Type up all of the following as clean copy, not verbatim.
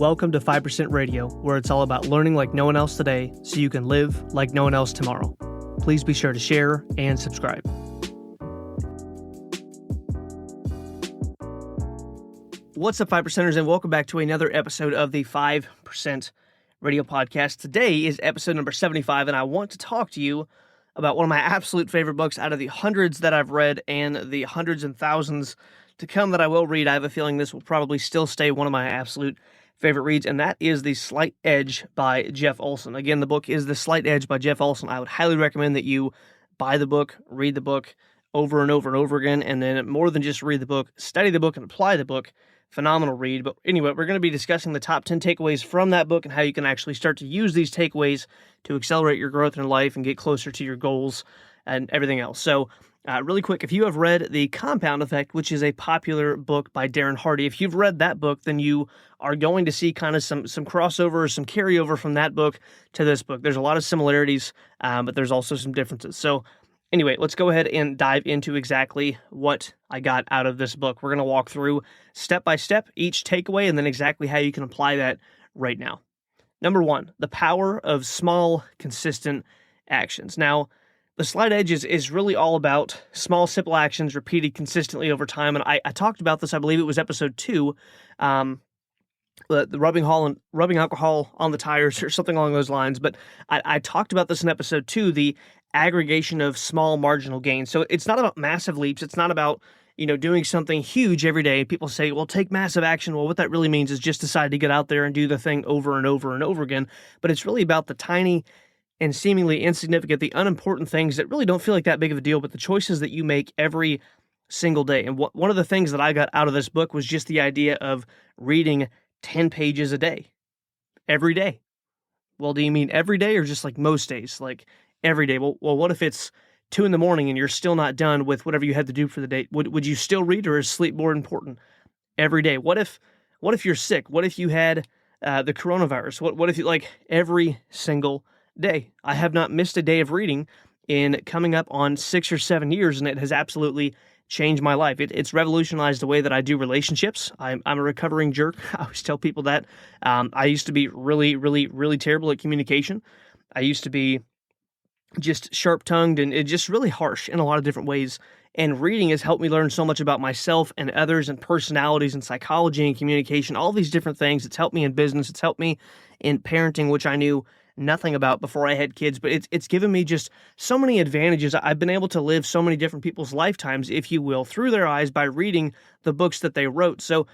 Welcome to 5% Radio, where it's all about learning like no one else today so you can live like no one else tomorrow. Please be sure to share and subscribe. What's up, 5%ers, and welcome back to another episode of the 5% Radio Podcast. Today is episode number 75, and I want to talk to you about one of my absolute favorite books out of the hundreds that I've read and the hundreds and thousands to come that I will read. I have a feeling this will probably still stay one of my absolute favorite reads, and that is The Slight Edge by Jeff Olson. Again, the book is The Slight Edge by Jeff Olson. I would highly recommend that you buy the book, read the book over and over and over again, and then more than just read the book, study the book and apply the book. Phenomenal read. But anyway, we're going to be discussing the top 10 takeaways from that book and how you can actually start to use these takeaways to accelerate your growth in life and get closer to your goals and everything else. So really quick, if you have read The Compound Effect, which is a popular book by Darren Hardy, if you've read that book, then you are going to see kind of some crossover, some carryover from that book to this book. There's a lot of similarities, but there's also some differences. So anyway, let's go ahead and dive into exactly what I got out of this book. We're going to walk through step by step each takeaway and then exactly how you can apply that right now. Number one, the power of small, consistent actions. Now, The Slight Edge is really all about small, simple actions repeated consistently over time. And I talked about this, I believe it was episode 2, the rubbing alcohol on the tires or something along those lines. But I talked about this in episode 2, the aggregation of small marginal gains. So it's not about massive leaps. It's not about, doing something huge every day. People say, well, take massive action. Well, what that really means is just decide to get out there and do the thing over and over and over again. But it's really about the tiny and seemingly insignificant, the unimportant things that really don't feel like that big of a deal, but the choices that you make every single day. And one of the things that I got out of this book was just the idea of reading 10 pages a day, every day. Well, do you mean every day or just like most days? Like every day. Well, what if it's 2 a.m. and you're still not done with whatever you had to do for the day? Would you still read, or is sleep more important? Every day. What if you're sick? What if you had the coronavirus? What if you, like, every single day? I have not missed a day of reading in coming up on 6 or 7 years, and it has absolutely changed my life. It's revolutionized the way that I do relationships. I'm a recovering jerk. I always tell people that. I used to be really, really, really terrible at communication. I used to be just sharp-tongued and just really harsh in a lot of different ways. And reading has helped me learn so much about myself and others and personalities and psychology and communication, all these different things. It's helped me in business. It's helped me in parenting, which I knew nothing about before I had kids, but it's given me just so many advantages. I've been able to live so many different people's lifetimes, if you will, through their eyes by reading the books that they wrote. So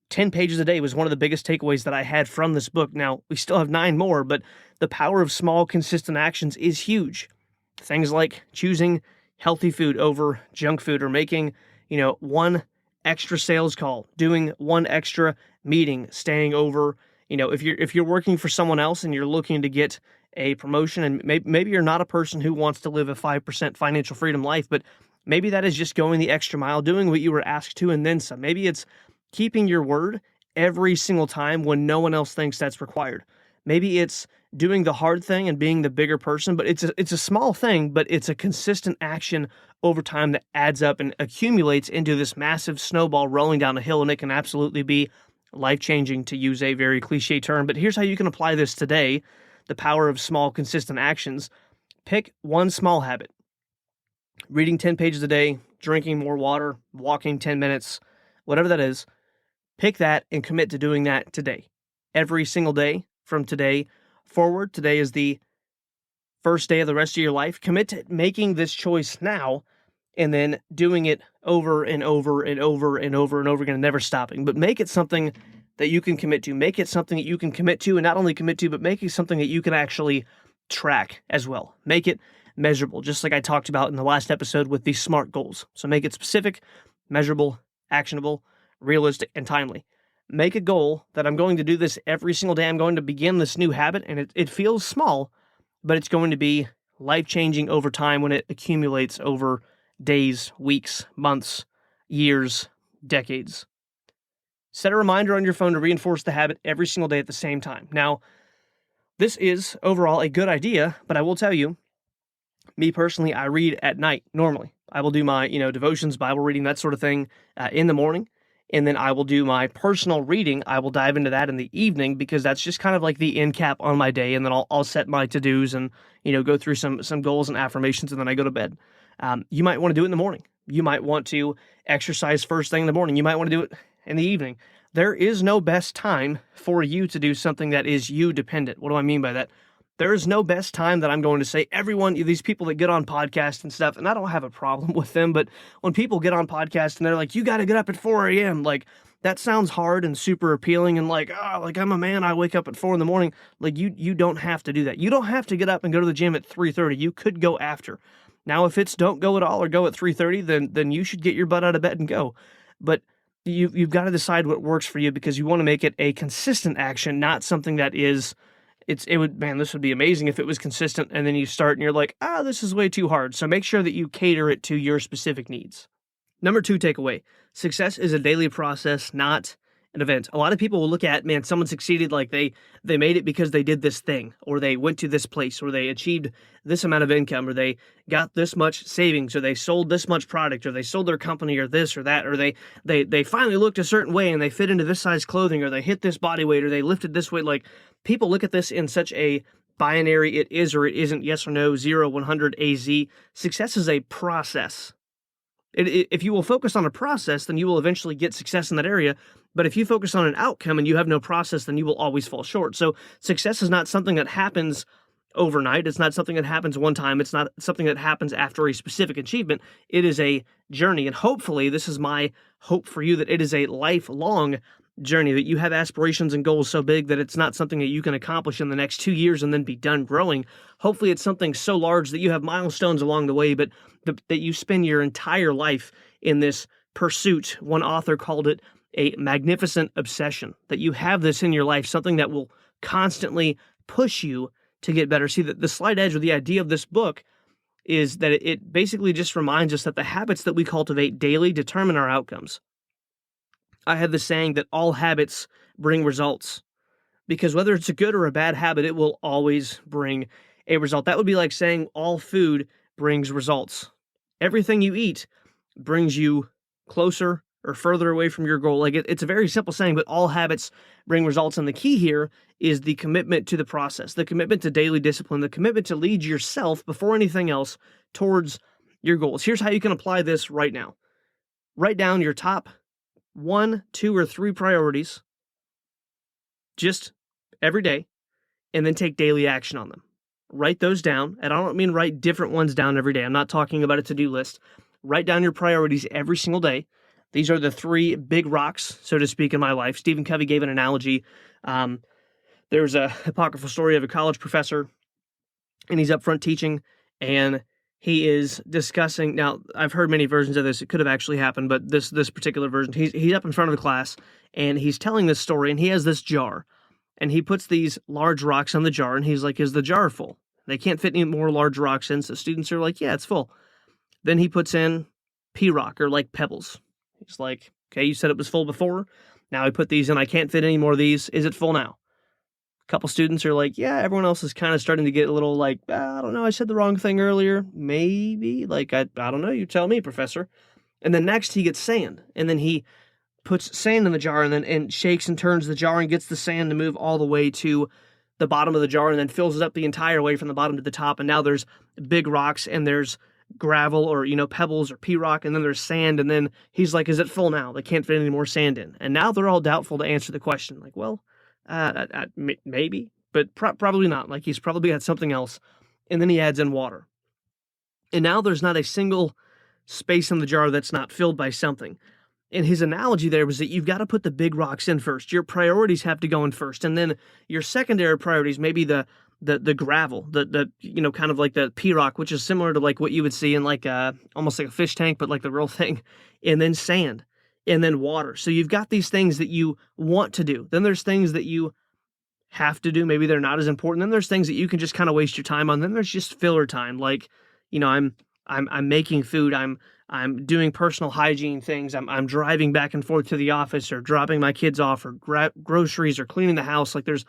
10 pages a day was one of the biggest takeaways that I had from this book. Now, we still have 9 more, but the power of small, consistent actions is huge. Things like choosing healthy food over junk food, or making, one extra sales call, doing one extra meeting, staying over. If you're working for someone else and you're looking to get a promotion, and maybe you're not a person who wants to live a 5% financial freedom life, but maybe that is just going the extra mile, doing what you were asked to, and then some. Maybe it's keeping your word every single time when no one else thinks that's required. Maybe it's doing the hard thing and being the bigger person, but it's a small thing, but it's a consistent action over time that adds up and accumulates into this massive snowball rolling down a hill, and it can absolutely be life-changing, to use a very cliche term. But here's how you can apply this today, the power of small, consistent actions. Pick one small habit. Reading 10 pages a day, drinking more water, walking 10 minutes, whatever that is. Pick that and commit to doing that today. Every single day from today forward. Today is the first day of the rest of your life. Commit to making this choice now, and then doing it over and over and over and over and over again, and never stopping. But make it something that you can commit to. Make it something that you can commit to, and not only commit to, but make it something that you can actually track as well. Make it measurable, just like I talked about in the last episode with the SMART goals. So make it specific, measurable, actionable, realistic, and timely. Make a goal that I'm going to do this every single day. I'm going to begin this new habit, and it feels small, but it's going to be life-changing over time when it accumulates over days, weeks, months, years, decades. Set a reminder on your phone to reinforce the habit every single day at the same time. Now, this is overall a good idea, but I will tell you, me personally, I read at night normally. I will do my, devotions, Bible reading, that sort of thing in the morning. And then I will do my personal reading. I will dive into that in the evening because that's just kind of like the end cap on my day. And then I'll set my to-dos and, go through some goals and affirmations, and then I go to bed. You might want to do it in the morning. You might want to exercise first thing in the morning. You might want to do it in the evening. There is no best time for you to do something that is you dependent. What do I mean by that? There is no best time that I'm going to say everyone, these people that get on podcasts and stuff, and I don't have a problem with them, but when people get on podcasts and they're like, you got to get up at 4 a.m., like, that sounds hard and super appealing and like, I'm a man, I wake up at 4 in the morning. Like, you don't have to do that. You don't have to get up and go to the gym at 3:30. You could go after. Now, if it's don't go at all or go at 3:30, then you should get your butt out of bed and go. But you've got to decide what works for you, because you want to make it a consistent action, not something that is... this would be amazing if it was consistent, and then you start and you're like, this is way too hard. So make sure that you cater it to your specific needs. Number 2 takeaway: success is a daily process, not an event. A lot of people will look at, man, someone succeeded, like they made it because they did this thing, or they went to this place, or they achieved this amount of income, or they got this much savings, or they sold this much product, or they sold their company, or this or that, or they finally looked a certain way and they fit into this size clothing, or they hit this body weight, or they lifted this weight. Like, people look at this in such a binary, it is or it isn't, yes or no, 0, 100, AZ. Success is a process. If you will focus on a process, then you will eventually get success in that area. But if you focus on an outcome and you have no process, then you will always fall short. So success is not something that happens overnight. It's not something that happens one time. It's not something that happens after a specific achievement. It is a journey. And hopefully, this is my hope for you, that it is a lifelong journey, that you have aspirations and goals so big that it's not something that you can accomplish in the next 2 years and then be done growing. Hopefully it's something so large that you have milestones along the way, but that you spend your entire life in this pursuit. One author called it a magnificent obsession, that you have this in your life, something that will constantly push you to get better. See, the slight edge, or the idea of this book, is that it basically just reminds us that the habits that we cultivate daily determine our outcomes. I have the saying that all habits bring results, because whether it's a good or a bad habit, it will always bring a result. That would be like saying all food brings results. Everything you eat brings you closer or further away from your goal. Like, it's a very simple saying, but all habits bring results. And the key here is the commitment to the process, the commitment to daily discipline, the commitment to lead yourself before anything else towards your goals. Here's how you can apply this right now. Write down your top 1, 2, or 3 priorities just every day, and then take daily action on them. Write those down, and I don't mean write different ones down every day. I'm not talking about a to-do list. Write down your priorities every single day. These are the 3 big rocks, so to speak, in my life. Stephen Covey gave an analogy. There's a apocryphal story of a college professor, and he's up front teaching, and he is discussing, now I've heard many versions of this, it could have actually happened, but this particular version, he's up in front of the class, and he's telling this story, and he has this jar, and he puts these large rocks on the jar, and he's like, is the jar full? They can't fit any more large rocks in, so students are like, yeah, it's full. Then he puts in P-rock, or like pebbles. He's like, okay, you said it was full before, now I put these in, I can't fit any more of these, is it full now? A couple students are like, yeah, everyone else is kind of starting to get a little like, I don't know, I said the wrong thing earlier, maybe, like, I don't know, you tell me, professor. And then next he gets sand, and then he puts sand in the jar, and shakes and turns the jar and gets the sand to move all the way to the bottom of the jar, and then fills it up the entire way from the bottom to the top, and now there's big rocks, and there's gravel, or, pebbles, or P-rock, and then there's sand, and then he's like, is it full now? They can't fit any more sand in. And now they're all doubtful to answer the question, like, well, maybe, but probably not. Like, he's probably got something else. And then he adds in water. And now there's not a single space in the jar that's not filled by something. And his analogy there was that you've got to put the big rocks in first. Your priorities have to go in first. And then your secondary priorities, maybe the gravel, kind of like the P-rock, which is similar to like what you would see in like almost like a fish tank, but like the real thing. And then sand. And then water. So you've got these things that you want to do. Then there's things that you have to do. Maybe they're not as important. Then there's things that you can just kind of waste your time on. Then there's just filler time. Like, I'm making food. I'm doing personal hygiene things. I'm driving back and forth to the office, or dropping my kids off, or groceries, or cleaning the house. Like there's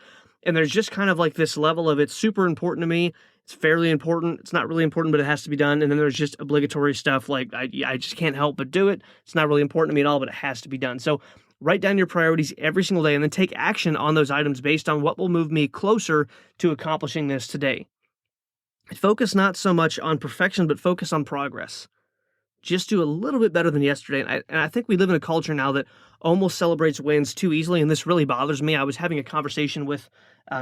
just kind of like this level of, it's super important to me, It's fairly important. It's not really important, but it has to be done. And then there's just obligatory stuff like I just can't help but do it. It's not really important to me at all, but it has to be done. So write down your priorities every single day and then take action on those items based on what will move me closer to accomplishing this today. Focus not so much on perfection, but focus on progress. Just do a little bit better than yesterday. And I think we live in a culture now that almost celebrates wins too easily, and this really bothers me. I was having a conversation with,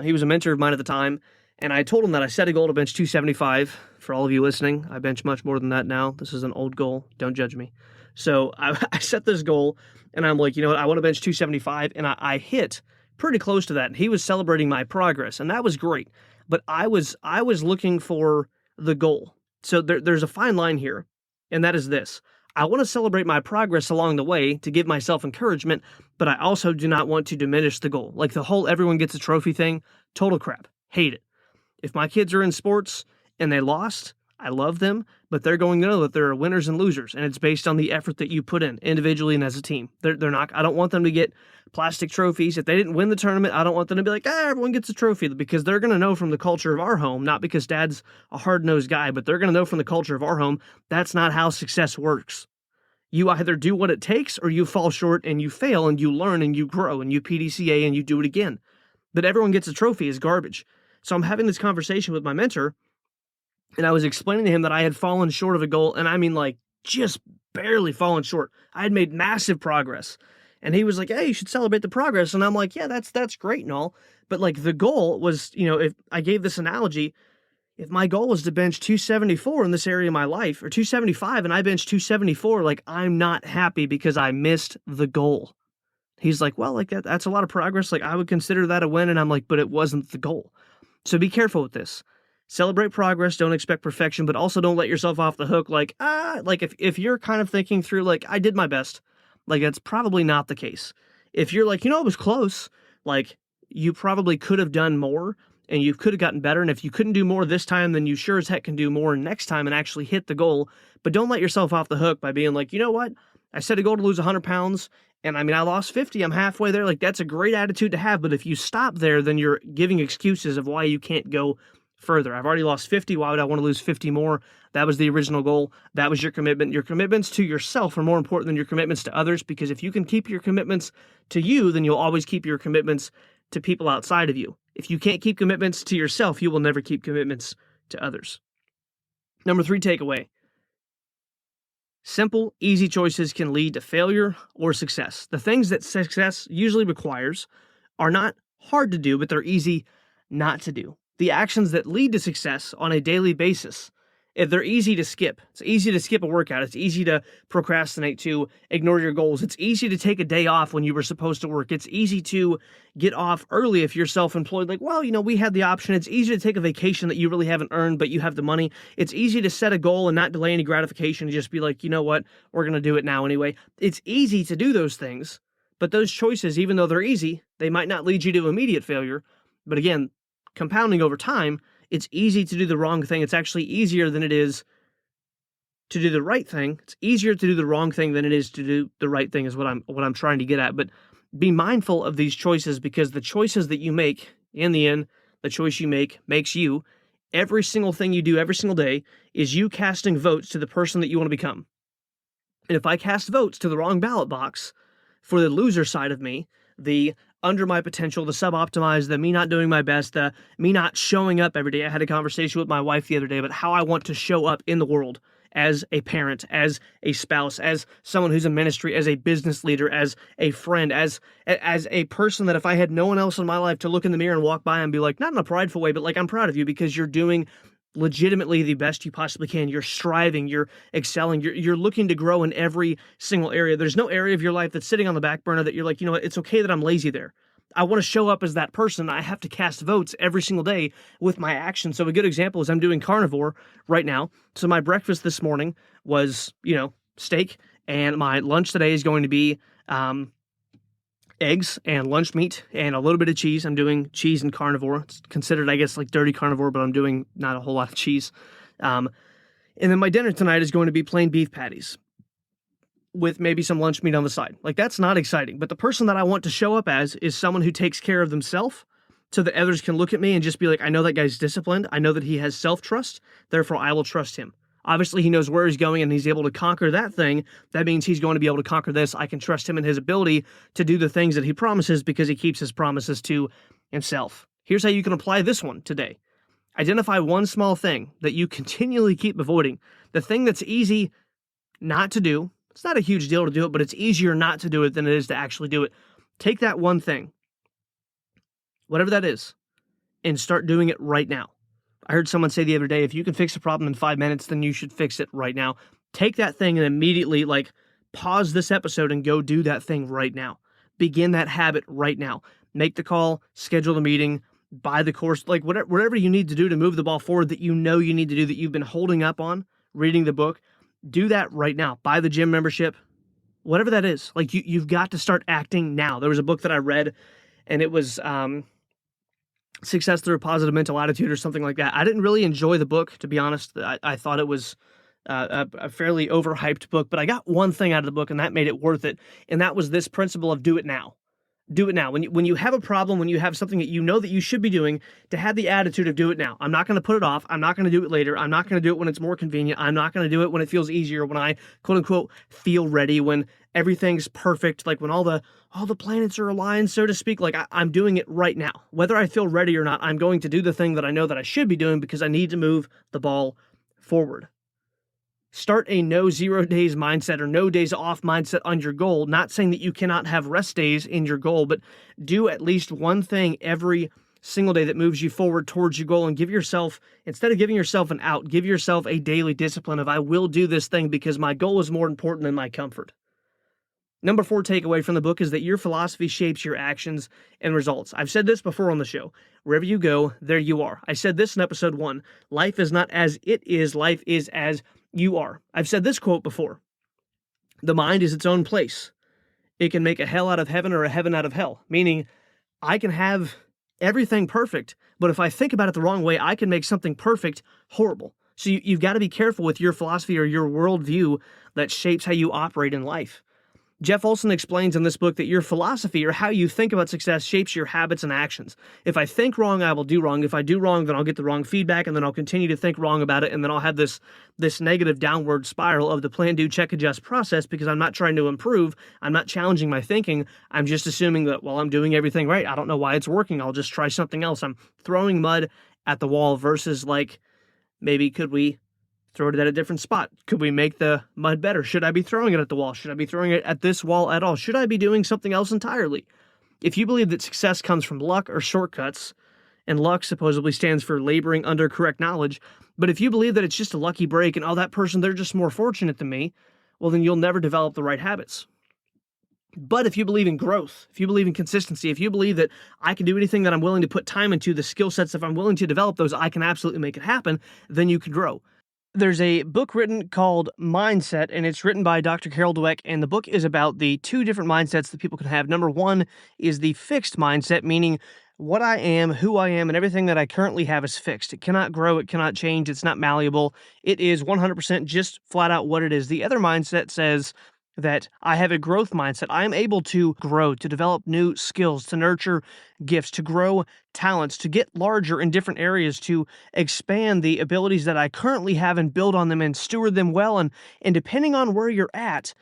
he was a mentor of mine at the time, and I told him that I set a goal to bench 275. For all of you listening, I bench much more than that now. This is an old goal. Don't judge me. So I set this goal, and I'm like, you know what? I want to bench 275, and I hit pretty close to that. And he was celebrating my progress, and that was great. But I was looking for the goal. So there's a fine line here, and that is this. I want to celebrate my progress along the way to give myself encouragement, but I also do not want to diminish the goal. Like the whole everyone gets a trophy thing, total crap. Hate it. If my kids are in sports and they lost, I love them, but they're going to know that there are winners and losers, and it's based on the effort that you put in individually and as a team. They're not. I don't want them to get plastic trophies. If they didn't win the tournament, I don't want them to be like, everyone gets a trophy, because they're going to know from the culture of our home, not because dad's a hard-nosed guy, but they're going to know from the culture of our home, that's not how success works. You either do what it takes or you fall short and you fail and you learn and you grow and you PDCA and you do it again. But everyone gets a trophy is garbage. So I'm having this conversation with my mentor, and I was explaining to him that I had fallen short of a goal, and I mean like just barely fallen short. I had made massive progress. And he was like, hey, you should celebrate the progress. And I'm like, yeah, that's great and all. But like the goal was, if I gave this analogy, if my goal was to bench 274 in this area of my life, or 275, and I bench 274, like I'm not happy because I missed the goal. He's like, well, like that's a lot of progress. Like I would consider that a win. And I'm like, but it wasn't the goal. So be careful with this. Celebrate progress. Don't expect perfection, but also don't let yourself off the hook. Like, if you're kind of thinking through, like, I did my best, like, that's probably not the case. If you're like, it was close, like, you probably could have done more and you could have gotten better. And if you couldn't do more this time, then you sure as heck can do more next time and actually hit the goal. But don't let yourself off the hook by being like, you know what? I set a goal to lose 100 pounds. And I mean, I lost 50. I'm halfway there. Like, that's a great attitude to have. But if you stop there, then you're giving excuses of why you can't go further. I've already lost 50. Why would I want to lose 50 more? That was the original goal. That was your commitment. Your commitments to yourself are more important than your commitments to others, because if you can keep your commitments to you, then you'll always keep your commitments to people outside of you. If you can't keep commitments to yourself, you will never keep commitments to others. Number 3 takeaway. Simple, easy choices can lead to failure or success. The things that success usually requires are not hard to do, but they're easy not to do. The actions that lead to success on a daily basis, if they're easy to skip. It's easy to skip a workout. It's easy to procrastinate, to ignore your goals. It's easy to take a day off when you were supposed to work. It's easy to get off early if you're self-employed. Like, well, we had the option. It's easy to take a vacation that you really haven't earned, but you have the money. It's easy to set a goal and not delay any gratification and just be like, you know what, we're going to do it now anyway. It's easy to do those things, but those choices, even though they're easy, they might not lead you to immediate failure. But again, compounding over time, it's easy to do the wrong thing. It's actually easier than it is to do the right thing. It's easier to do the wrong thing than it is to do the right thing, is what I'm trying to get at. But be mindful of these choices, because the choices that you make, in the end, the choice you make makes you. Every single thing you do every single day is you casting votes to the person that you want to become. And if I cast votes to the wrong ballot box for the loser side of me, the under my potential, the suboptimized, the me not doing my best, the me not showing up every day. I had a conversation with my wife the other day about how I want to show up in the world as a parent, as a spouse, as someone who's in ministry, as a business leader, as a friend, as a person that if I had no one else in my life to look in the mirror and walk by and be like, not in a prideful way, but like, I'm proud of you because you're doing legitimately the best you possibly can. You're striving, you're excelling, you're looking to grow in every single area. There's no area of your life that's sitting on the back burner that you're like, you know what, it's okay that I'm lazy there. I want to show up as that person. I have to cast votes every single day with my actions. So a good example is I'm doing carnivore right now. So my breakfast this morning was, steak, and my lunch today is going to be eggs and lunch meat and a little bit of cheese. I'm doing cheese and carnivore. It's considered, I guess, like dirty carnivore, but I'm doing not a whole lot of cheese. And then my dinner tonight is going to be plain beef patties with maybe some lunch meat on the side. Like, that's not exciting. But the person that I want to show up as is someone who takes care of themselves, so that others can look at me and just be like, I know that guy's disciplined. I know that he has self-trust. Therefore, I will trust him. Obviously, he knows where he's going and he's able to conquer that thing. That means he's going to be able to conquer this. I can trust him in his ability to do the things that he promises because he keeps his promises to himself. Here's how you can apply this one today. Identify one small thing that you continually keep avoiding. The thing that's easy not to do. It's not a huge deal to do it, but it's easier not to do it than it is to actually do it. Take that one thing, whatever that is, and start doing it right now. I heard someone say the other day, if you can fix a problem in 5 minutes, then you should fix it right now. Take that thing and immediately, pause this episode and go do that thing right now. Begin that habit right now. Make the call, schedule the meeting, buy the course, whatever you need to do to move the ball forward that you know you need to do that you've been holding up on, reading the book. Do that right now. Buy the gym membership, whatever that is. You've got to start acting now. There was a book that I read, and it was Success Through a Positive Mental Attitude or something like that. I didn't really enjoy the book, to be honest. I thought it was a fairly overhyped book, but I got one thing out of the book, and that made it worth it, and that was this principle of do it now. Do it now. When you have a problem, when you have something that you know that you should be doing, to have the attitude of do it now. I'm not going to put it off. I'm not going to do it later. I'm not going to do it when it's more convenient. I'm not going to do it when it feels easier, when I, quote unquote, feel ready, when everything's perfect, when all the planets are aligned, so to speak. I'm doing it right now. Whether I feel ready or not, I'm going to do the thing that I know that I should be doing because I need to move the ball forward. Start a no 0 days mindset or no days off mindset on your goal. Not saying that you cannot have rest days in your goal, but do at least one thing every single day that moves you forward towards your goal, and give yourself, instead of giving yourself an out, give yourself a daily discipline of I will do this thing because my goal is more important than my comfort. Number 4 takeaway from the book is that your philosophy shapes your actions and results. I've said this before on the show. Wherever you go, there you are. I said this in episode 1. Life is not as it is, life is as you are. I've said this quote before. The mind is its own place. It can make a hell out of heaven or a heaven out of hell. Meaning, I can have everything perfect, but if I think about it the wrong way, I can make something perfect horrible. So you've got to be careful with your philosophy or your worldview that shapes how you operate in life. Jeff Olson explains in this book that your philosophy or how you think about success shapes your habits and actions. If I think wrong, I will do wrong. If I do wrong, then I'll get the wrong feedback, and then I'll continue to think wrong about it, and then I'll have this negative downward spiral of the plan, do, check, adjust process because I'm not trying to improve. I'm not challenging my thinking. I'm just assuming that, I'm doing everything right. I don't know why it's working. I'll just try something else. I'm throwing mud at the wall versus maybe could we throw it at a different spot? Could we make the mud better? Should I be throwing it at the wall? Should I be throwing it at this wall at all? Should I be doing something else entirely? If you believe that success comes from luck or shortcuts, and luck supposedly stands for laboring under correct knowledge, but if you believe that it's just a lucky break and that person, they're just more fortunate than me, well, then you'll never develop the right habits. But if you believe in growth, if you believe in consistency, if you believe that I can do anything that I'm willing to put time into, the skill sets, if I'm willing to develop those, I can absolutely make it happen, then you can grow. There's a book written called Mindset, and it's written by Dr. Carol Dweck, and the book is about the 2 different mindsets that people can have. Number 1 is the fixed mindset, meaning what I am, who I am, and everything that I currently have is fixed. It cannot grow, it cannot change, it's not malleable. It is 100% just flat out what it is. The other mindset says that I have a growth mindset. I am able to grow, to develop new skills, to nurture gifts, to grow talents, to get larger in different areas, to expand the abilities that I currently have and build on them and steward them well. And depending on where you're at,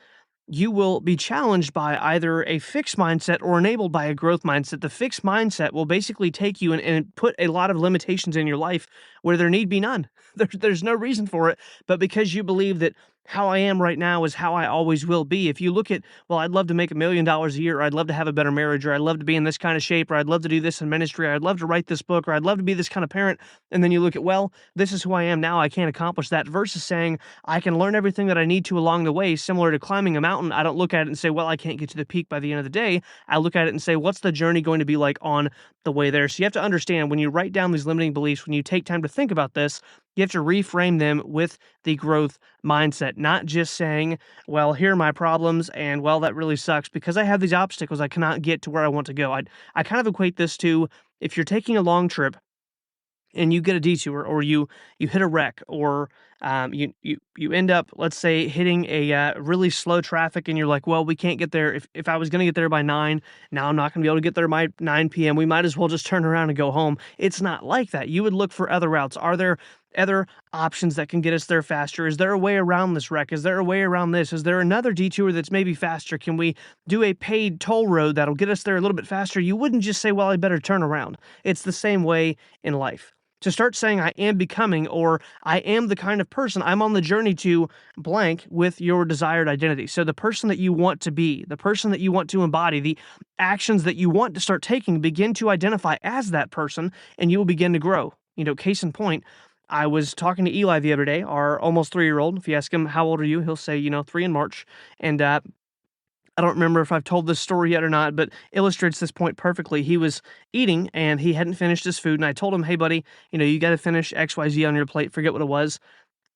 you will be challenged by either a fixed mindset or enabled by a growth mindset. The fixed mindset will basically take you and put a lot of limitations in your life where there need be none. There's no reason for it, but because you believe that how I am right now is how I always will be. If you look at, I'd love to make $1 million a year, or I'd love to have a better marriage, or I'd love to be in this kind of shape, or I'd love to do this in ministry, or I'd love to write this book, or I'd love to be this kind of parent. And then you look at, this is who I am now. I can't accomplish that, versus saying I can learn everything that I need to along the way. Similar to climbing a mountain, I don't look at it and say, I can't get to the peak by the end of the day. I look at it and say, what's the journey going to be like on the way there? So you have to understand, when you write down these limiting beliefs, when you take time to think about this, you have to reframe them with the growth mindset, not just saying, here are my problems, and that really sucks because I have these obstacles. I cannot get to where I want to go. I kind of equate this to, if you're taking a long trip and you get a detour, or you hit a wreck, or you end up, let's say, hitting a really slow traffic, and you're like, well, we can't get there. If I was going to get there by 9, now I'm not going to be able to get there by 9 p.m. We might as well just turn around and go home. It's not like that. You would look for other routes. Are there other options that can get us there faster? Is there a way around this wreck? Is there a way around this? Is there another detour that's maybe faster? Can we do a paid toll road that'll get us there a little bit faster? You wouldn't just say, well, I better turn around. It's the same way in life. To start saying I am becoming, or I am the kind of person, I'm on the journey to blank with your desired identity. So the person that you want to be, the person that you want to embody, the actions that you want to start taking, begin to identify as that person, and you will begin to grow. Case in point, I was talking to Eli the other day, our almost 3-year-old. If you ask him, how old are you? He'll say, 3 in March. And I don't remember if I've told this story yet or not, but illustrates this point perfectly. He was eating and he hadn't finished his food. And I told him, hey, buddy, you got to finish XYZ on your plate. Forget what it was.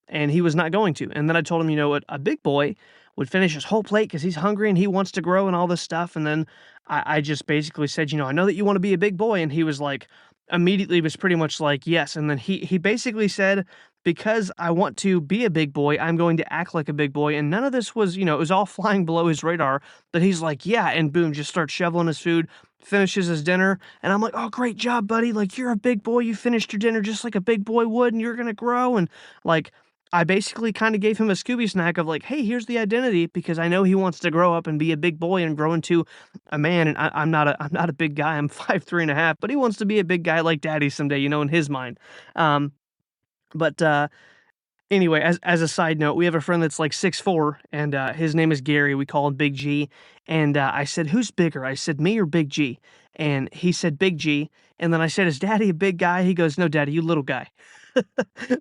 And he was not going to. And then I told him, what a big boy would finish his whole plate because he's hungry and he wants to grow and all this stuff. And then I just basically said, I know that you want to be a big boy. And he was like, immediately was pretty much like, yes. And then he basically said, because I want to be a big boy, I'm going to act like a big boy. And none of this was, it was all flying below his radar. But he's like, yeah. And boom, just starts shoveling his food, finishes his dinner. And I'm like, oh, great job, buddy. Like, you're a big boy. You finished your dinner just like a big boy would, and you're going to grow. And like, I basically kind of gave him a Scooby snack of like, hey, here's the identity, because I know he wants to grow up and be a big boy and grow into a man. And I'm not a big guy. I'm 5'3.5", but he wants to be a big guy like daddy someday, in his mind. But anyway, as a side note, we have a friend that's like 6'4", and his name is Gary. We call him Big G. And I said, who's bigger? I said, me or Big G? And he said, Big G. And then I said, is Daddy a big guy? He goes, no, Daddy, you little guy.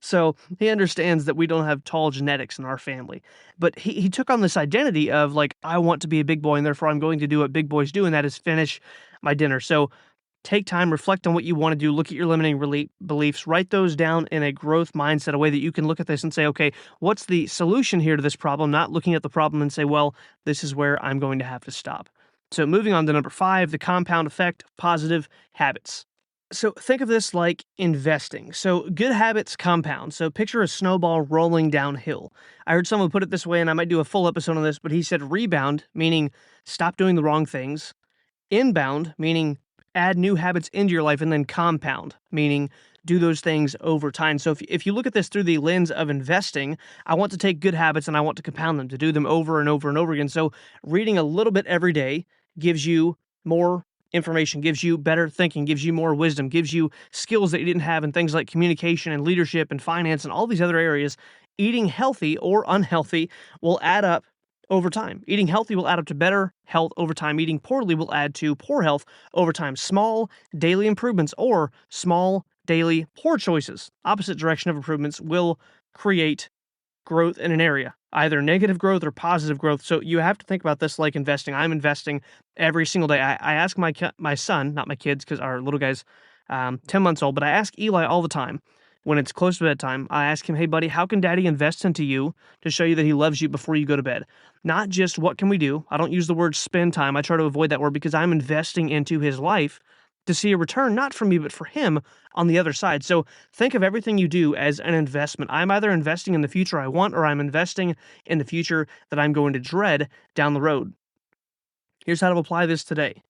So he understands that we don't have tall genetics in our family. But he took on this identity of like, I want to be a big boy, and therefore I'm going to do what big boys do, and that is finish my dinner. So take time, reflect on what you want to do, look at your limiting beliefs, write those down in a growth mindset, a way that you can look at this and say, okay, what's the solution here to this problem? Not looking at the problem and say, well, this is where I'm going to have to stop. So moving on to number 5, the compound effect of positive habits. So think of this like investing. So good habits compound. So picture a snowball rolling downhill. I heard someone put it this way, and I might do a full episode on this, but he said rebound, meaning stop doing the wrong things. Inbound, meaning add new habits into your life, and then compound, meaning do those things over time. So if you look at this through the lens of investing, I want to take good habits and I want to compound them, to do them over and over and over again. So reading a little bit every day gives you more information, gives you better thinking, gives you more wisdom, gives you skills that you didn't have in things like communication and leadership and finance and all these other areas. Eating healthy or unhealthy will add up over time. Eating healthy will add up to better health over time. Eating poorly will add to poor health over time. Small daily improvements or small daily poor choices, opposite direction of improvements, will create growth in an area, either negative growth or positive growth. So you have to think about this like investing. I'm investing every single day. I ask my son, not my kids, because our little guy's 10 months old, but I ask Eli all the time. When it's close to bedtime, I ask him, hey, buddy, how can daddy invest into you to show you that he loves you before you go to bed? Not just what can we do? I don't use the word spend time. I try to avoid that word because I'm investing into his life to see a return, not for me, but for him on the other side. So think of everything you do as an investment. I'm either investing in the future I want, or I'm investing in the future that I'm going to dread down the road. Here's how to apply this today.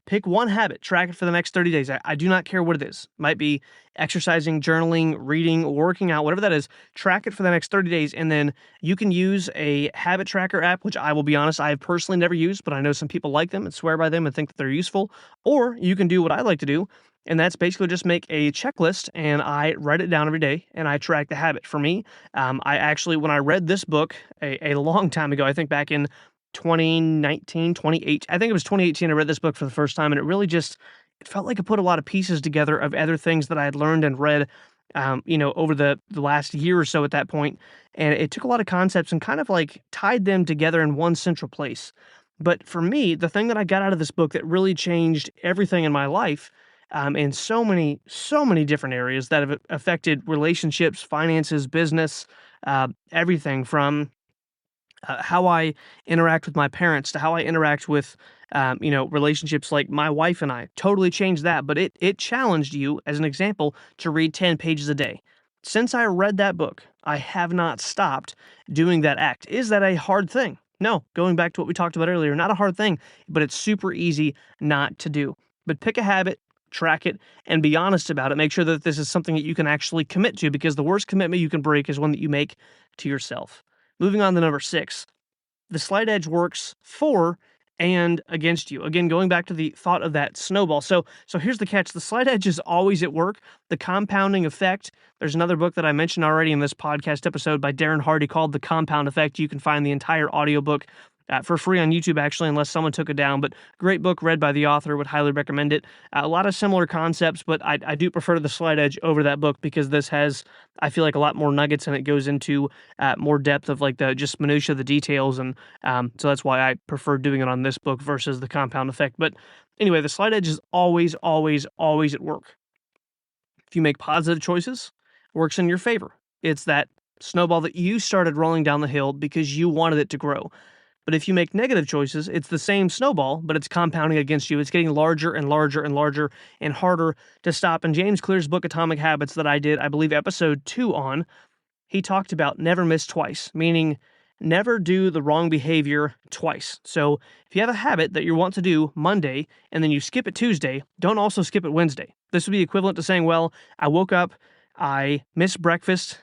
Pick one habit, track it for the next 30 days. I do not care what it is. It might be exercising, journaling, reading, working out, whatever that is. Track it for the next 30 days, and then you can use a habit tracker app, which I will be honest, I have personally never used, but I know some people like them and swear by them and think that they're useful. Or you can do what I like to do, and that's basically just make a checklist, and I write it down every day, and I track the habit. For me, I actually, when I read this book a long time ago, I think back in 2019, 2018. I think it was 2018 I read this book for the first time, and it really just, it felt like it put a lot of pieces together of other things that I had learned and read, over the last year or so at that point. And it took a lot of concepts and kind of like tied them together in one central place. But for me, the thing that I got out of this book that really changed everything in my life, in so many different areas that have affected relationships, finances, business, everything from how I interact with my parents, to how I interact with, relationships like my wife and I. Totally changed that, but it challenged you, as an example, to read 10 pages a day. Since I read that book, I have not stopped doing that act. Is that a hard thing? No, going back to what we talked about earlier, not a hard thing, but it's super easy not to do. But pick a habit, track it, and be honest about it. Make sure that this is something that you can actually commit to, because the worst commitment you can break is one that you make to yourself. Moving on to number 6, the slight edge works for and against you. Again, going back to the thought of that snowball. So here's the catch. The slight edge is always at work. The compounding effect. There's another book that I mentioned already in this podcast episode by Darren Hardy called The Compound Effect. You can find the entire audiobook for free on YouTube, actually, unless someone took it down. But great book, read by the author. Would highly recommend it. A lot of similar concepts, but I do prefer the slight edge over that book, because this has, I feel like, a lot more nuggets, and it goes into more depth of like the just minutia of the details. And so that's why I prefer doing it on this book versus The Compound Effect. But anyway, the slight edge is always, always, always at work. If you make positive choices, it works in your favor. It's that snowball that you started rolling down the hill because you wanted it to grow. But if you make negative choices, it's the same snowball, but it's compounding against you. It's getting larger and larger and larger and harder to stop. And James Clear's book, Atomic Habits, that I did, I believe, episode 2 on, he talked about never miss twice, meaning never do the wrong behavior twice. So if you have a habit that you want to do Monday and then you skip it Tuesday, don't also skip it Wednesday. This would be equivalent to saying, well, I woke up, I missed breakfast,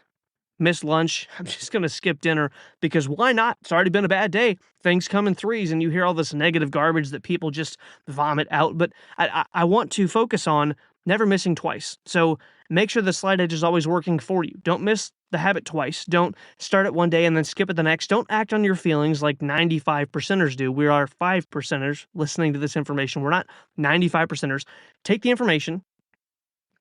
missed lunch, I'm just going to skip dinner, because why not? It's already been a bad day. Things come in threes, and you hear all this negative garbage that people just vomit out. But I want to focus on never missing twice. So make sure the slight edge is always working for you. Don't miss the habit twice. Don't start it one day and then skip it the next. Don't act on your feelings like 95%ers do. We are 5%ers listening to this information. We're not 95%ers. Take the information,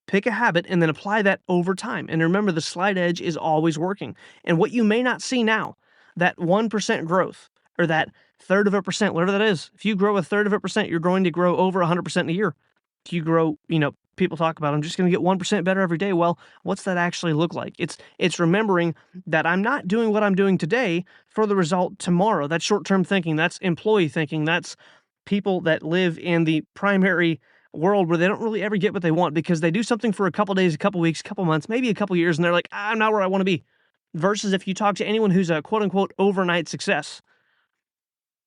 pick a habit, and then apply that over time. And remember, the slight edge is always working. And what you may not see now, that 1% growth, or that third of a percent, whatever that is, if you grow a third of a percent, you're going to grow over 100% in a year. If you grow, people talk about, I'm just going to get 1% better every day. Well, what's that actually look like? It's remembering that I'm not doing what I'm doing today for the result tomorrow. That's short-term thinking. That's employee thinking. That's people that live in the primary world where they don't really ever get what they want, because they do something for a couple days, a couple weeks, a couple months, maybe a couple years, and they're like, I'm not where I want to be. Versus if you talk to anyone who's a quote-unquote overnight success,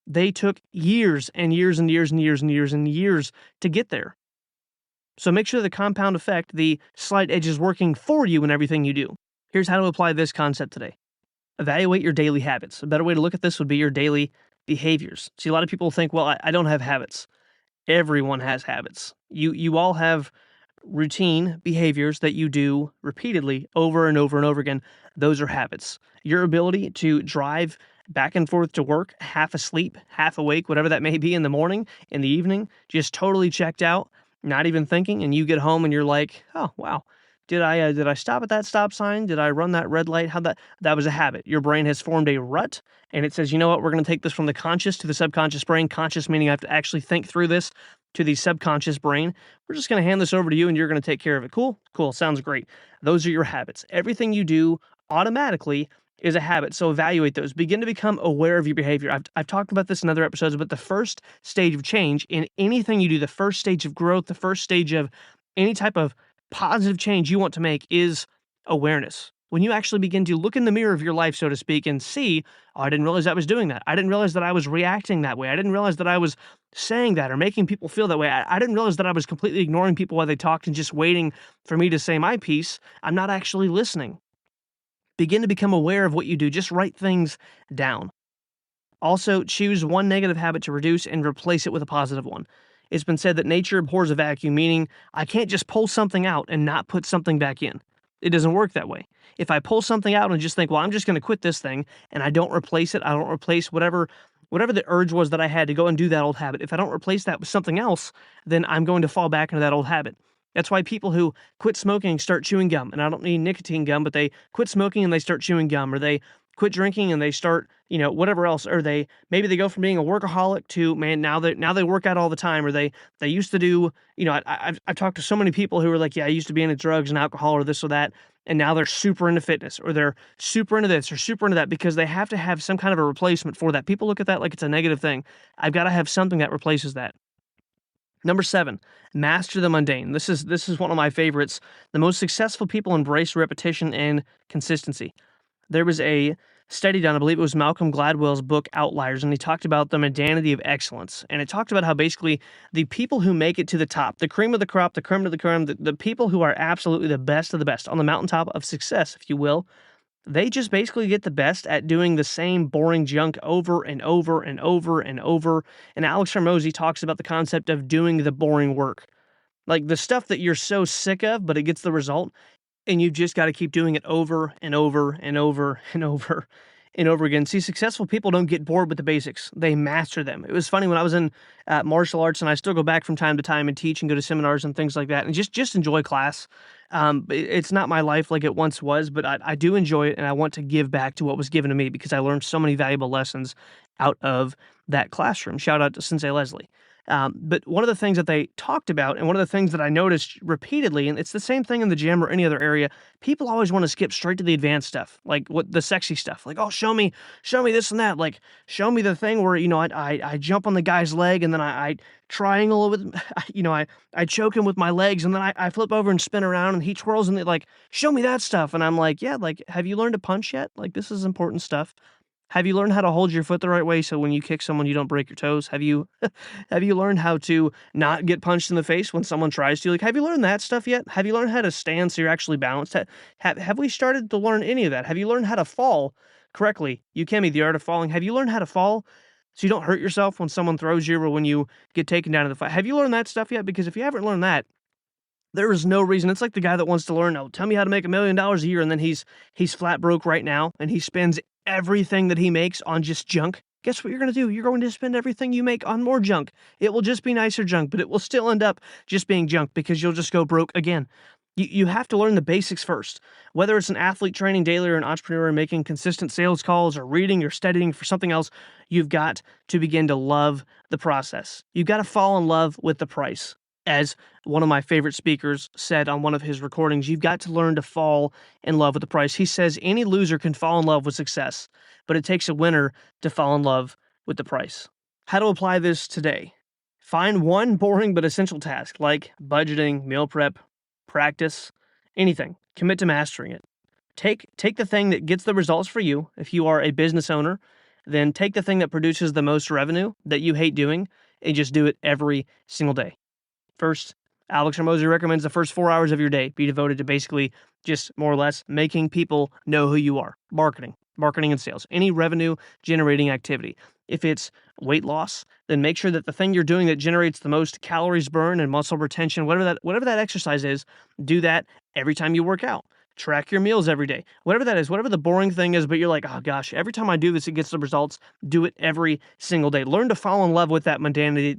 they took years and years and years and years and years and years to get there. So make sure the compound effect, the slight edge, is working for you in everything you do. Here's how to apply this concept today. Evaluate your daily habits. A better way to look at this would be your daily behaviors. See, a lot of people think, well, I don't have habits. Everyone has habits. You all have routine behaviors that you do repeatedly over and over and over again. Those are habits. Your ability to drive back and forth to work, half asleep, half awake, whatever that may be, in the morning, in the evening, just totally checked out, not even thinking, and you get home and you're like, oh, wow. Did I stop at that stop sign? Did I run that red light? That was a habit. Your brain has formed a rut, and it says, you know what? We're going to take this from the conscious to the subconscious brain. Conscious meaning I have to actually think through this, to the subconscious brain. We're just going to hand this over to you, and you're going to take care of it. Cool? Cool. Sounds great. Those are your habits. Everything you do automatically is a habit. So evaluate those. Begin to become aware of your behavior. I've talked about this in other episodes, but the first stage of change in anything you do, the first stage of growth, the first stage of any type of positive change you want to make is awareness. When you actually begin to look in the mirror of your life, so to speak, and see, oh, I didn't realize I was doing that. I didn't realize that I was reacting that way. I didn't realize that I was saying that or making people feel that way. I didn't realize that I was completely ignoring people while they talked and just waiting for me to say my piece. I'm not actually listening. Begin to become aware of what you do. Just write things down. Also, choose one negative habit to reduce and replace it with a positive one. It's been said that nature abhors a vacuum, meaning I can't just pull something out and not put something back in. It doesn't work that way. If I pull something out and just think, well, I'm just going to quit this thing, and I don't replace it, I don't replace whatever the urge was that I had to go and do that old habit. If I don't replace that with something else, then I'm going to fall back into that old habit. That's why people who quit smoking start chewing gum. And I don't mean nicotine gum, but they quit smoking and they start chewing gum, or they quit drinking and they start, whatever else, or maybe they go from being a workaholic to, man, now they work out all the time, or they used to do, I've talked to so many people who are like, yeah, I used to be into drugs and alcohol or this or that, and now they're super into fitness, or they're super into this or super into that, because they have to have some kind of a replacement for that. People look at that like it's a negative thing. I've got to have something that replaces that. Number 7, master the mundane. This is one of my favorites. The most successful people embrace repetition and consistency. There was a study done, I believe it was Malcolm Gladwell's book Outliers, and he talked about the mundanity of excellence. And it talked about how basically the people who make it to the top, the cream of the crop, the creme of the creme, the people who are absolutely the best of the best on the mountaintop of success, if you will, they just basically get the best at doing the same boring junk over and over and over and over. And Alex Hormozy talks about the concept of doing the boring work. Like the stuff that you're so sick of, but it gets the result, and you've just got to keep doing it over and over and over and over and over again. See, successful people don't get bored with the basics. They master them. It was funny when I was in martial arts, and I still go back from time to time and teach and go to seminars and things like that, and just enjoy class. It's not my life like it once was, but I do enjoy it, and I want to give back to what was given to me because I learned so many valuable lessons out of that classroom. Shout out to Sensei Leslie. But one of the things that they talked about, and one of the things that I noticed repeatedly, and it's the same thing in the gym or any other area, people always want to skip straight to the advanced stuff, like what the sexy stuff, like, oh, show me this and that, like, show me the thing where, I jump on the guy's leg and then I triangle with, I choke him with my legs and then I flip over and spin around and he twirls and like, show me that stuff. And I'm like, yeah, like, have you learned to punch yet? Like, this is important stuff. Have you learned how to hold your foot the right way so when you kick someone, you don't break your toes? Have you have you learned how to not get punched in the face when someone tries to? Like, have you learned that stuff yet? Have you learned how to stand so you're actually balanced? Have we started to learn any of that? Have you learned how to fall correctly? Yukemi, the art of falling. Have you learned how to fall so you don't hurt yourself when someone throws you or when you get taken down in the fight? Have you learned that stuff yet? Because if you haven't learned that, there is no reason. It's like the guy that wants to learn, oh, tell me how to make $1 million a year, and then he's flat broke right now, and he spends everything that he makes on just junk. Guess what you're going to do? You're going to spend everything you make on more junk. It will just be nicer junk, but it will still end up just being junk because you'll just go broke again. You have to learn the basics first. Whether it's an athlete training daily or an entrepreneur making consistent sales calls or reading or studying for something else, you've got to begin to love the process. You've got to fall in love with the price. As one of my favorite speakers said on one of his recordings, you've got to learn to fall in love with the price. He says any loser can fall in love with success, but it takes a winner to fall in love with the price. How to apply this today? Find one boring but essential task like budgeting, meal prep, practice, anything. Commit to mastering it. Take the thing that gets the results for you. If you are a business owner, then take the thing that produces the most revenue that you hate doing and just do it every single day. First, Alex Hormozy recommends the first 4 hours of your day be devoted to basically just more or less making people know who you are. Marketing and sales, any revenue generating activity. If it's weight loss, then make sure that the thing you're doing that generates the most calories burned and muscle retention, whatever that exercise is, do that every time you work out. Track your meals every day. Whatever that is, whatever the boring thing is, but you're like, oh gosh, every time I do this, it gets the results. Do it every single day. Learn to fall in love with that mundanity,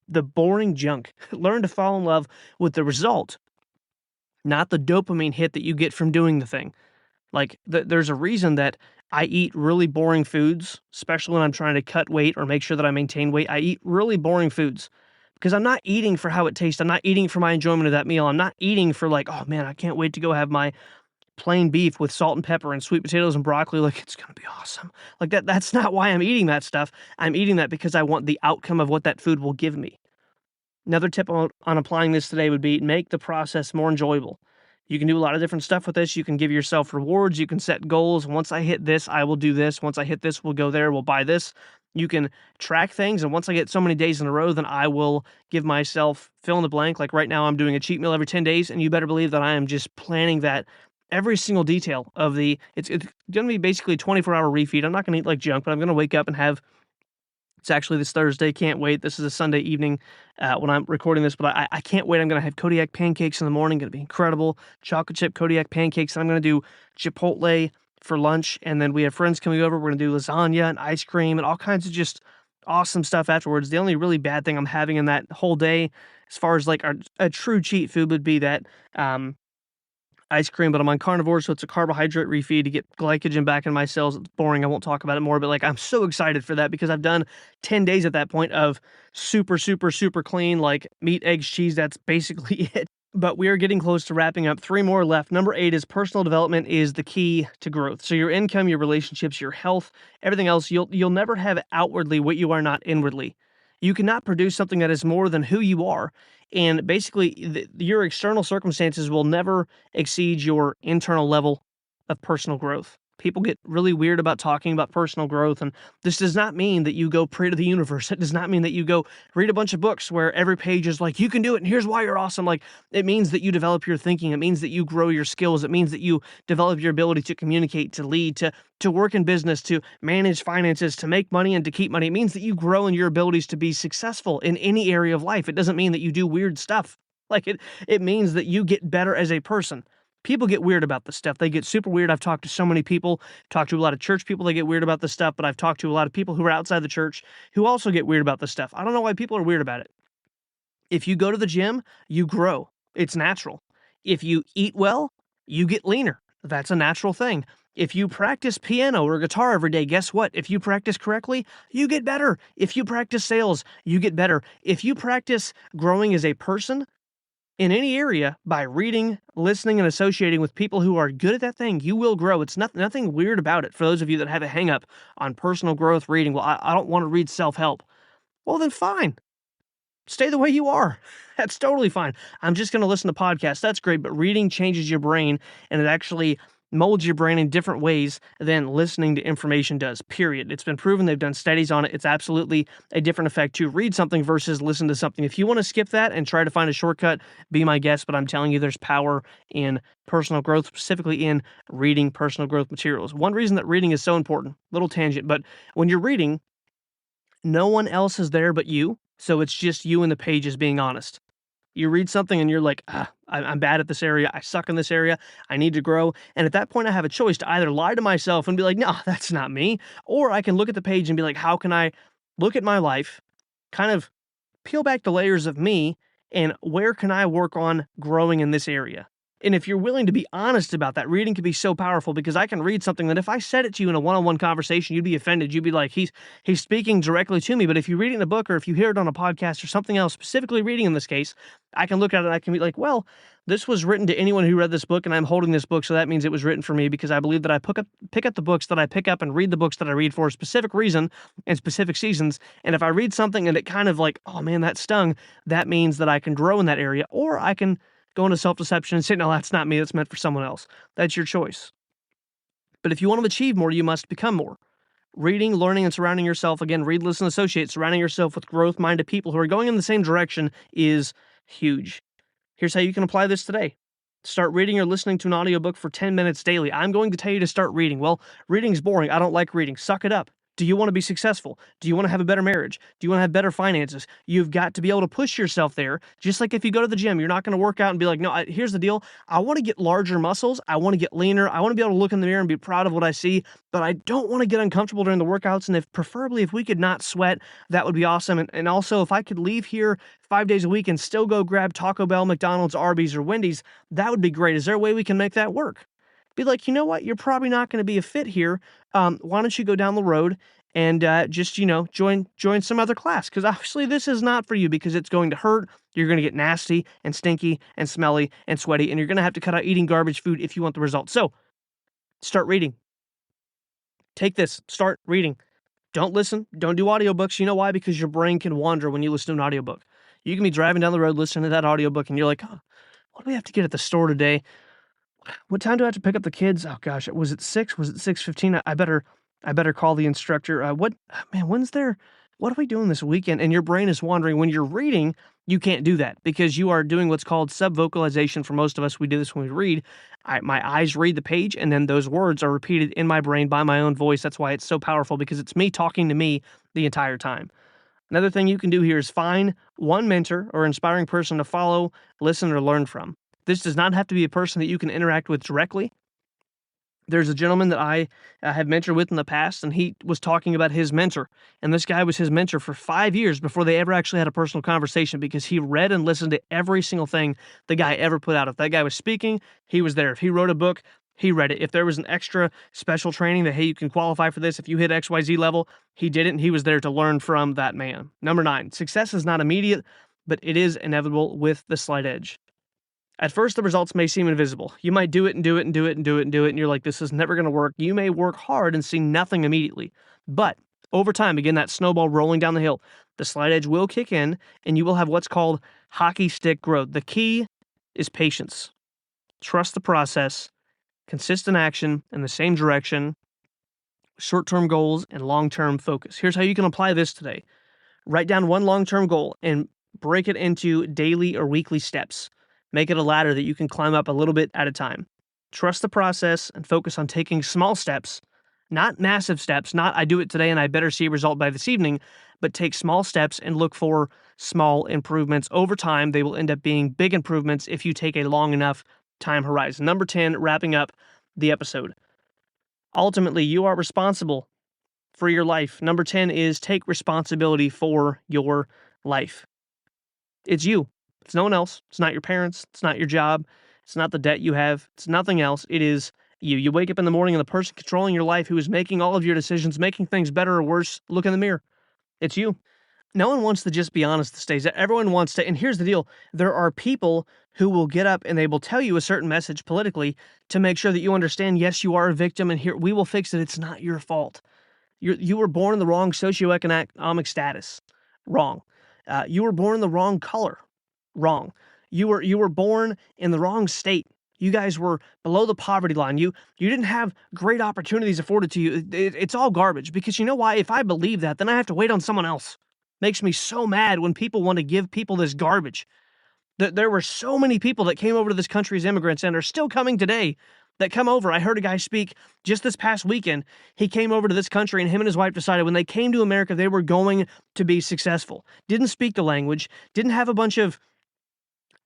the boring junk. Learn to fall in love with the result, not the dopamine hit that you get from doing the thing. Like, there's a reason that I eat really boring foods, especially when I'm trying to cut weight or make sure that I maintain weight. I eat really boring foods because I'm not eating for how it tastes. I'm not eating for my enjoyment of that meal. I'm not eating for like, oh man, I can't wait to go have my plain beef with salt and pepper and sweet potatoes and broccoli. Like, it's going to be awesome. Like that's not why I'm eating that stuff. I'm eating that because I want the outcome of what that food will give me. Another tip on applying this today would be make the process more enjoyable. You can do a lot of different stuff with this. You can give yourself rewards. You can set goals. Once I hit this, I will do this. Once I hit this, we'll go there. We'll buy this. You can track things. And once I get so many days in a row, then I will give myself fill in the blank. Like right now, I'm doing a cheat meal every 10 days. And you better believe that I am just planning that every single detail of it's going to be basically a 24-hour refeed. I'm not going to eat like junk, but I'm going to wake up and have. It's actually this Thursday. Can't wait. This is a Sunday evening when I'm recording this, but I can't wait. I'm going to have Kodiak pancakes in the morning. Going to be incredible. Chocolate chip Kodiak pancakes. And I'm going to do Chipotle for lunch. And then we have friends coming over. We're going to do lasagna and ice cream and all kinds of just awesome stuff afterwards. The only really bad thing I'm having in that whole day, as far as like a true cheat food, would be that ice cream, but I'm on carnivore, so it's a carbohydrate refeed to get glycogen back in my cells. It's boring. I won't talk about it more, but like I'm so excited for that because I've done 10 days at that point of super, super, super clean, like meat, eggs, cheese. That's basically it. But we are getting close to wrapping up. 3 more left. Number 8 is personal development is the key to growth. So your income, your relationships, your health, everything else, you'll never have outwardly what you are not inwardly. You cannot produce something that is more than who you are. And basically, your external circumstances will never exceed your internal level of personal growth. People get really weird about talking about personal growth, and this does not mean that you go pray to the universe. It does not mean that you go read a bunch of books where every page is like, you can do it, and here's why you're awesome. Like, it means that you develop your thinking. It means that you grow your skills. It means that you develop your ability to communicate, to lead, to work in business, to manage finances, to make money, and to keep money. It means that you grow in your abilities to be successful in any area of life. It doesn't mean that you do weird stuff. Like, it means that you get better as a person. People get weird about this stuff. They get super weird. I've talked to so many people, talked to a lot of church people that get weird about this stuff, but I've talked to a lot of people who are outside the church who also get weird about this stuff. I don't know why people are weird about it. If you go to the gym, you grow. It's natural. If you eat well, you get leaner. That's a natural thing. If you practice piano or guitar every day, guess what? If you practice correctly, you get better. If you practice sales, you get better. If you practice growing as a person, in any area by reading, listening, and associating with people who are good at that thing, you will grow. It's nothing weird about it. For those of you that have a hang up on personal growth reading, well, I don't want to read self-help. Well, then fine. Stay the way you are. That's totally fine. I'm just going to listen to podcasts. That's great, but reading changes your brain, and it actually molds your brain in different ways than listening to information does, period. It's been proven. They've done studies on it. It's absolutely a different effect to read something versus listen to something. If you want to skip that and try to find a shortcut, be my guest, but I'm telling you there's power in personal growth, specifically in reading personal growth materials. One reason that reading is so important, little tangent, but when you're reading, no one else is there but you, so it's just you and the pages being honest. You read something and you're like, I'm bad at this area. I suck in this area. I need to grow. And at that point, I have a choice to either lie to myself and be like, no, that's not me. Or I can look at the page and be like, how can I look at my life, kind of peel back the layers of me, and where can I work on growing in this area? And if you're willing to be honest about that, reading can be so powerful because I can read something that if I said it to you in a one-on-one conversation, you'd be offended. You'd be like, he's speaking directly to me. But if you read it in a book or if you hear it on a podcast or something else, specifically reading in this case, I can look at it and I can be like, well, this was written to anyone who read this book, and I'm holding this book, so that means it was written for me because I believe that I pick up the books that I pick up and read the books that I read for a specific reason and specific seasons. And if I read something and it kind of like, oh man, that stung, that means that I can grow in that area, or I can go into self-deception and say, no, that's not me. That's meant for someone else. That's your choice. But if you want to achieve more, you must become more. Reading, learning, and surrounding yourself, again, read, listen, associate, surrounding yourself with growth-minded people who are going in the same direction is huge. Here's how you can apply this today. Start reading or listening to an audiobook for 10 minutes daily. I'm going to tell you to start reading. Well, reading's boring. I don't like reading. Suck it up. Do you want to be successful? Do you want to have a better marriage? Do you want to have better finances? You've got to be able to push yourself there. Just like if you go to the gym, you're not going to work out and be like, no, here's the deal. I want to get larger muscles. I want to get leaner. I want to be able to look in the mirror and be proud of what I see, but I don't want to get uncomfortable during the workouts. And preferably if we could not sweat, that would be awesome. And also if I could leave here 5 days a week and still go grab Taco Bell, McDonald's, Arby's, or Wendy's, that would be great. Is there a way we can make that work? Be like, you know what? You're probably not going to be a fit here. Why don't you go down the road and just, join some other class? Because obviously this is not for you because it's going to hurt. You're going to get nasty and stinky and smelly and sweaty, and you're going to have to cut out eating garbage food if you want the results. So start reading. Take this. Start reading. Don't listen. Don't do audiobooks. You know why? Because your brain can wander when you listen to an audiobook. You can be driving down the road listening to that audiobook, and you're like, oh, what do we have to get at the store today? What time do I have to pick up the kids? Oh gosh, was it 6? Was it 6:15? I better call the instructor. When's there? What are we doing this weekend? And your brain is wandering. When you're reading, you can't do that because you are doing what's called subvocalization. For most of us, we do this when we read. My eyes read the page, and then those words are repeated in my brain by my own voice. That's why it's so powerful, because it's me talking to me the entire time. Another thing you can do here is find one mentor or inspiring person to follow, listen, or learn from. This does not have to be a person that you can interact with directly. There's a gentleman that I have mentored with in the past, and he was talking about his mentor. And this guy was his mentor for 5 years before they ever actually had a personal conversation, because he read and listened to every single thing the guy ever put out. If that guy was speaking, he was there. If he wrote a book, he read it. If there was an extra special training that, hey, you can qualify for this, if you hit XYZ level, he did it, and he was there to learn from that man. Number 9, success is not immediate, but it is inevitable with the slight edge. At first, the results may seem invisible. You might do it and do it and do it and do it and do it, and you're like, this is never going to work. You may work hard and see nothing immediately. But over time, again, that snowball rolling down the hill, the slight edge will kick in, and you will have what's called hockey stick growth. The key is patience. Trust the process, consistent action in the same direction, short-term goals, and long-term focus. Here's how you can apply this today. Write down one long-term goal and break it into daily or weekly steps. Make it a ladder that you can climb up a little bit at a time. Trust the process and focus on taking small steps, not massive steps, not I do it today and I better see a result by this evening, but take small steps and look for small improvements. Over time, they will end up being big improvements if you take a long enough time horizon. Number 10, wrapping up the episode. Ultimately, you are responsible for your life. Number 10 is take responsibility for your life. It's you. It's no one else. It's not your parents. It's not your job. It's not the debt you have. It's nothing else. It is you. You wake up in the morning and the person controlling your life, who is making all of your decisions, making things better or worse, look in the mirror. It's you. No one wants to just be honest these days. Everyone wants to, and here's the deal. There are people who will get up and they will tell you a certain message politically to make sure that you understand, yes, you are a victim, and here, we will fix it. It's not your fault. You were born in the wrong socioeconomic status. Wrong. You were born in the wrong color. Wrong. You were born in the wrong state. You guys were below the poverty line. You didn't have great opportunities afforded to you. It's all garbage, because you know why? If I believe that, then I have to wait on someone else. Makes me so mad when people want to give people this garbage. There were so many people that came over to this country as immigrants and are still coming today that come over. I heard a guy speak just this past weekend. He came over to this country, and him and his wife decided when they came to America, they were going to be successful. Didn't speak the language, didn't have a bunch of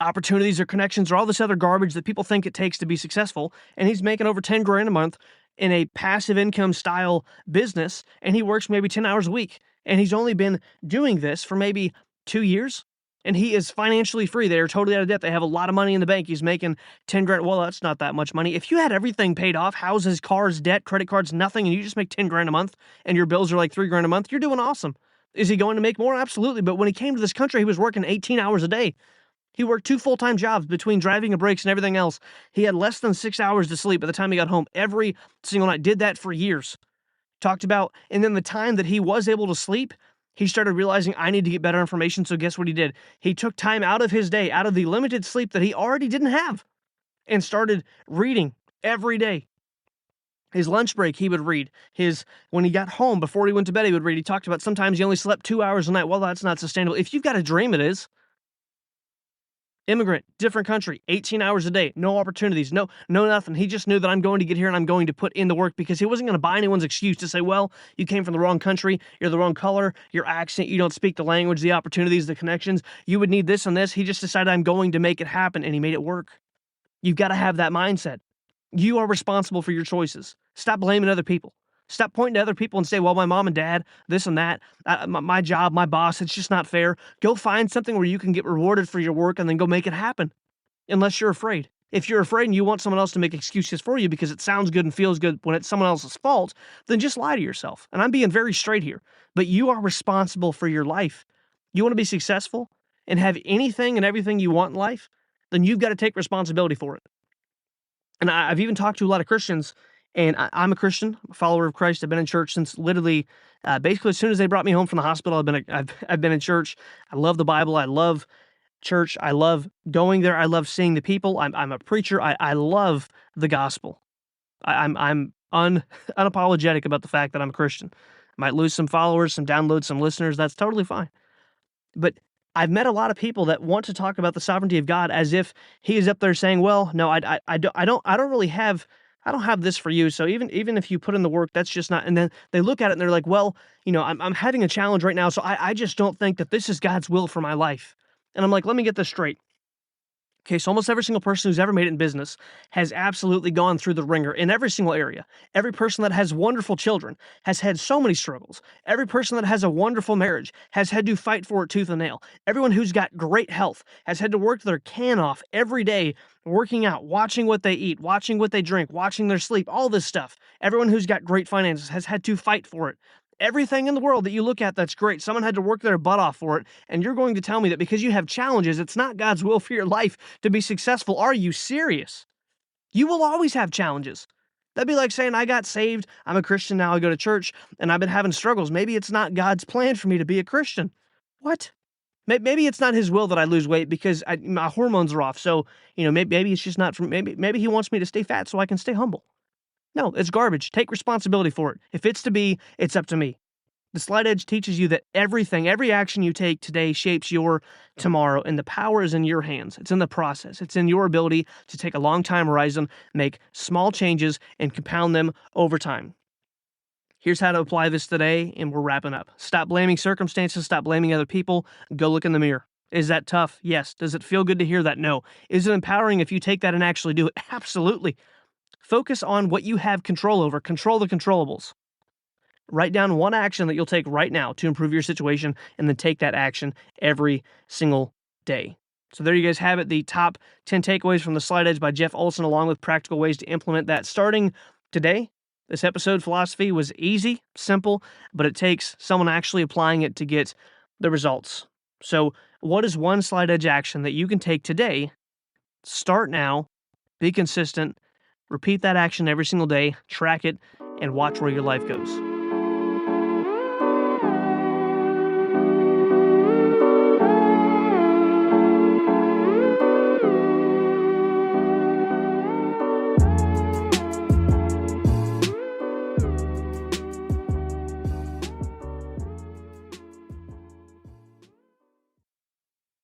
opportunities or connections or all this other garbage that people think it takes to be successful. And he's making over 10 grand a month in a passive income style business. And he works maybe 10 hours a week. And he's only been doing this for maybe 2 years. And he is financially free. They're totally out of debt. They have a lot of money in the bank. He's making 10 grand. Well, that's not that much money. If you had everything paid off, houses, cars, debt, credit cards, nothing, and you just make 10 grand a month and your bills are like 3 grand a month, you're doing awesome. Is he going to make more? Absolutely. But when he came to this country, he was working 18 hours a day. He worked 2 full-time jobs between driving and breaks and everything else. He had less than 6 hours to sleep by the time he got home every single night. Did that for years. Talked about, and then the time that he was able to sleep, he started realizing, I need to get better information. So guess what he did? He took time out of his day, out of the limited sleep that he already didn't have, and started reading every day. His lunch break, he would read. When he got home, before he went to bed, he would read. He talked about sometimes he only slept 2 hours a night. Well, that's not sustainable. If you've got a dream, it is. Immigrant, different country, 18 hours a day, no opportunities, no nothing. He just knew that I'm going to get here and I'm going to put in the work, because he wasn't going to buy anyone's excuse to say, well, you came from the wrong country, you're the wrong color, your accent, you don't speak the language, the opportunities, the connections, you would need this and this. He just decided, I'm going to make it happen, and he made it work. You've got to have that mindset. You are responsible for your choices. Stop blaming other people. Stop pointing to other people and say, well, my mom and dad, this and that, my job, my boss, it's just not fair. Go find something where you can get rewarded for your work and then go make it happen, unless you're afraid. If you're afraid and you want someone else to make excuses for you because it sounds good and feels good when it's someone else's fault, then just lie to yourself. And I'm being very straight here, but you are responsible for your life. You want to be successful and have anything and everything you want in life, then you've got to take responsibility for it. And I've even talked to a lot of Christians. And I'm a Christian, a follower of Christ. I've been in church since literally, basically as soon as they brought me home from the hospital. I've been in church. I love the Bible. I love church. I love going there. I love seeing the people. I'm a preacher. I love the gospel. I'm unapologetic about the fact that I'm a Christian. I might lose some followers, some downloads, some listeners. That's totally fine. But I've met a lot of people that want to talk about the sovereignty of God as if He is up there saying, "Well, no, I don't have this for you. So even if you put in the work, that's just not." And then they look at it and they're like, well, I'm having a challenge right now. So I just don't think that this is God's will for my life. And I'm like, let me get this straight. Okay, so almost every single person who's ever made it in business has absolutely gone through the ringer in every single area. Every person that has wonderful children has had so many struggles. Every person that has a wonderful marriage has had to fight for it tooth and nail. Everyone who's got great health has had to work their can off every day, working out, watching what they eat, watching what they drink, watching their sleep, all this stuff. Everyone who's got great finances has had to fight for it. Everything in the world that you look at that's great, someone had to work their butt off for it, and you're going to tell me that because you have challenges, it's not God's will for your life to be successful. Are you serious? You will always have challenges. That'd be like saying, I got saved, I'm a Christian now, I go to church, and I've been having struggles. Maybe it's not God's plan for me to be a Christian. What? Maybe it's not his will that I lose weight because my hormones are off. So, maybe it's just not for maybe he wants me to stay fat so I can stay humble. No, it's garbage. Take responsibility for it. If it's to be, it's up to me. The Slight Edge teaches you that every action you take today shapes your tomorrow, and the power is in your hands. It's in the process. It's in your ability to take a long time horizon, make small changes, and compound them over time. Here's how to apply this today, and we're wrapping up. Stop blaming circumstances. Stop blaming other people. Go look in the mirror. Is that tough? Yes. Does it feel good to hear that? No. Is it empowering if you take that and actually do it? Absolutely. Focus on what you have control over. Control the controllables. Write down one action that you'll take right now to improve your situation, and then take that action every single day. So there you guys have it, the top 10 takeaways from The Slight Edge by Jeff Olson, along with practical ways to implement that starting today. This episode philosophy was easy, simple, but it takes someone actually applying it to get the results. So what is one Slight Edge action that you can take today? Start now, be consistent, repeat that action every single day, track it, and watch where your life goes.